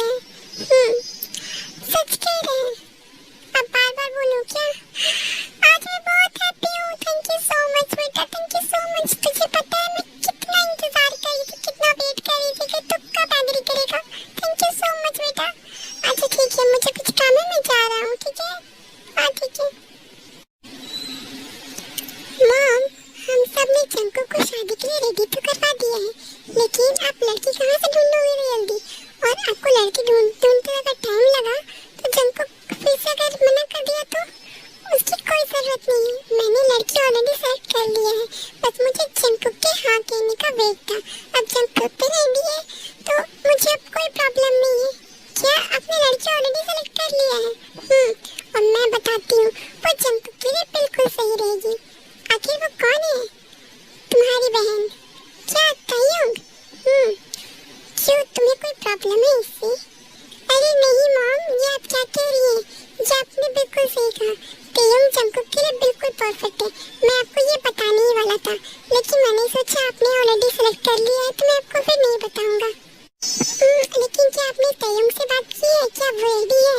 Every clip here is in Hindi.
दिया है। सच कह रहे हैं। अब बार बार बोलूं क्या? आज मैं बहुत हैप्पी हूँ। थैंक यू सो मच बेटा, थैंक यू सो मच। तुझे पता है मैं कितना इंतजार कर रही थी, कितना वेट कर रही थी कि तू कब एग्री करेगा। थैंक यू सो मच बेटा। अच्छा ठीक है, मुझे कुछ काम है, मैं जा रहा हूँ। ठीक है? हाँ ठीक है। मॉम, हम सब ने जंको को शादी के लिए रेडी तो करवा दिया है, लेकिन आप लड़की कहाँ से ढूंढोगे जल्दी? और आपको लड़की ढूंढते अगर टाइम लगा तो जंको फिर से अगर मना कर दिया तो उसकी कोई जरूरत नहीं है। मैंने लड़की ऑलरेडी सेलेक्ट कर लिया है, बस मुझे जंको के हाँ कहने का वेट था। अब जंको पे रेडी है तो मुझे अब कोई प्रॉब्लम नहीं है। क्या आपने लड़की ऑलरेडी सेलेक्ट कर लिया है? और मैं बताती हूँ, वो जंको के लिए बिल्कुल सही रहेगी। आखिर वो कौन है? तुम्हारी बहन। क्या तायुंग? क्यों, तुम्हें कोई प्रॉब्लम है इससे? अरे नहीं मॉम, ये आप क्या कह रही हैं? ये आपने बिल्कुल सही कहा। तायुंग जंकुक के लिए बिल्कुल परफेक्ट है। मैं आपको ये बताने ही वाला था, लेकिन मैंने सोचा आपने ऑलरेडी सेलेक्ट कर लिया है तो मैं आपको फिर नहीं बताऊंगा। लेकिन क्या आपने तायुंग से बात की है? क्या वो रेडी है?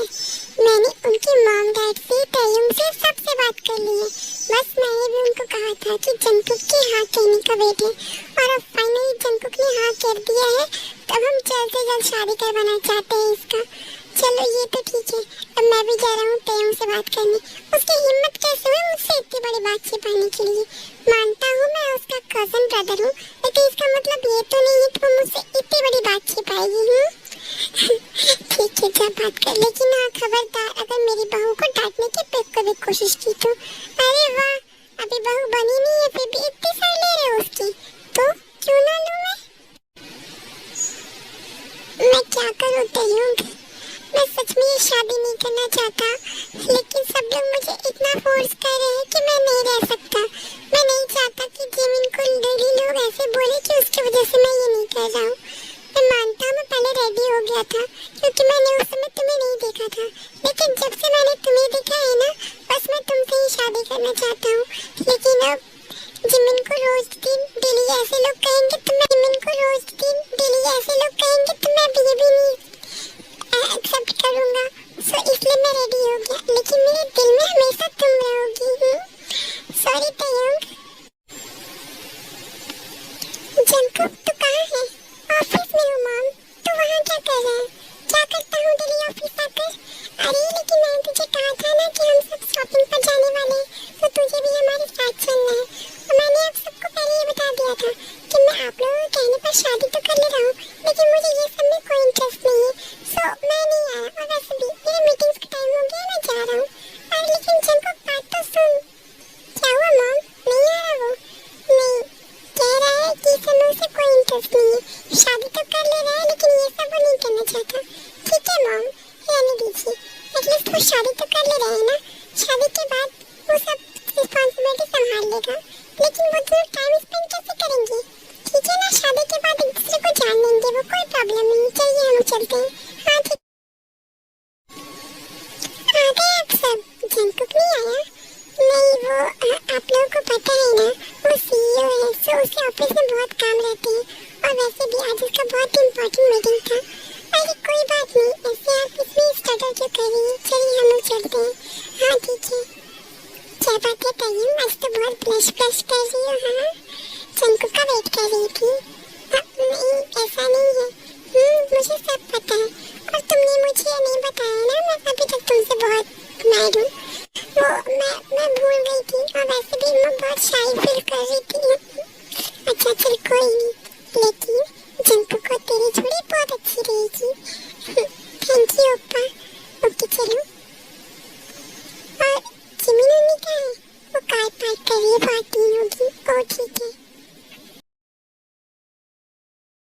मैंने उनके मॉम डैड से, तायुंग से, सबसे बात कर ली है। बस मैंने भी उनको कहा था कि जंकुक के हाँ कहने का वेट है, और अब फाइनली जंकुक ने हाँ कर दिया है। तब हम जल्द से जल्द शादी करवाना चाहते हैं इसका। चलो ये तो ठीक है, अब मैं भी जा रहा हूँ तायुंग से बात करने। उसकी हिम्मत कैसे हुई मुझसे इतनी बड़ी बात छिपाने के लिए? मानता हूँ मैं उसका कजन ब्रदर हूँ, लेकिन इसका मतलब ये तो नहीं है कि वो मुझसे इतनी बड़ी बात छिपाएगी। ठीक है, जा बात कर, लेकिन हाँ खबरदार अगर मेरी बहू को डांटने की बिल्कुल भी कोशिश की तो। अरे वाह, अभी बहू बनी नहीं है फिर भी इतनी सारी ले रहे हो उसकी, तो क्यों ना लूं मैं क्या करूँ तायुंग? मैं सच में ये शादी नहीं करना चाहता, लेकिन सब लोग मुझे इतना फोर्स कर रहे हैं कि मैं नहीं रह सकता। मैं नहीं चाहता कि जिमिन को लोग ऐसे बोले कि उसकी वजह से मैं ये नहीं कर रहा हूँ। मैं मानता हूँ मैं पहले रेडी हो गया था, क्योंकि मैंने उस समय तुम्हें नहीं देखा था, लेकिन जब से मैंने तुम्हें देखा है ना, बस मैं तुमसे ही शादी करना चाहता हूँ। लेकिन अब जिमिन को रोज दिन डेली ऐसे लोग कहेंगे तो मैं जिमिन को रोज दिन डेली ऐसे लोग कहेंगे तो मैं भी नहीं एक्सेप्ट करूँगा। सो इसलिए मैं रेडी हो गया, लेकिन मेरे दिल में हमेशा तुम रहोगी। सॉरी तायुंग। जंकुक तू कहाँ है? ऑफिस में हूँ मॉम। तू वहाँ क्या कर रहा है? क्या करता हूँ डेली ऑफिस आकर? अरे लेकिन मैंने तुझे कहा था ना कि हम सब शॉपिंग पर जाने वाले हैं, तो तुझे भी हमारे साथ चलना है। और मैंने आप सबको पहले ये बता दिया था कि मैं आप लोगों के कहने पर शादी तो कर ले रहा हूँ, लेकिन मुझे ये सब में कोई इंटरेस्ट नहीं है। सो मैं नहीं आया, और वैसे भी मेरे मीटिंग्स का टाइम हो गया, मैं जा रहा हूँ। अरे लेकिन जंकुक बात तो सुन। क्या हुआ मॉम? नहीं आ रहा वो? नहीं, कह रहा है कि इस समय उसे कोई इंटरेस्ट नहीं है, शादी तो कर ले रहा है लेकिन ये सब वो नहीं करना चाहता। ठीक है मॉम, रहने दीजिए, एटलीस्ट वो शादी तो कर ले रहे हैं ना। शादी के बाद वो सब रिस्पॉन्सिबिलिटी संभाल लेगा, लेकिन वो दोनों टाइम स्पेंड कैसे करेंगे? ठीक है ना, शादी के बाद एक दूसरे को जान लेंगे, वो कोई प्रॉब्लम नहीं। चलिए हम चलते हैं। हाँ ठीक। आ गए आप सब? जंकुक नहीं आया? नहीं, वो आप लोगों को पता है ना, वो सीईओ है, सो उसके ऑफिस में बहुत काम रहते हैं, और वैसे भी आज उसका बहुत इम्पोर्टेंट मीटिंग था। अरे कोई बात नहीं, ऐसे आप इसमें स्ट्रगल क्यों कर रही हैं? चलिए हम लोग चलते हैं। हाँ ठीक है। क्या बात है तायुंग, आज तो बहुत ब्लश कर रही हो। हाँ, जंकुक का वेट कर रही थी। नहीं ऐसा नहीं है, मुझे सब पता है, और तुमने मुझे नहीं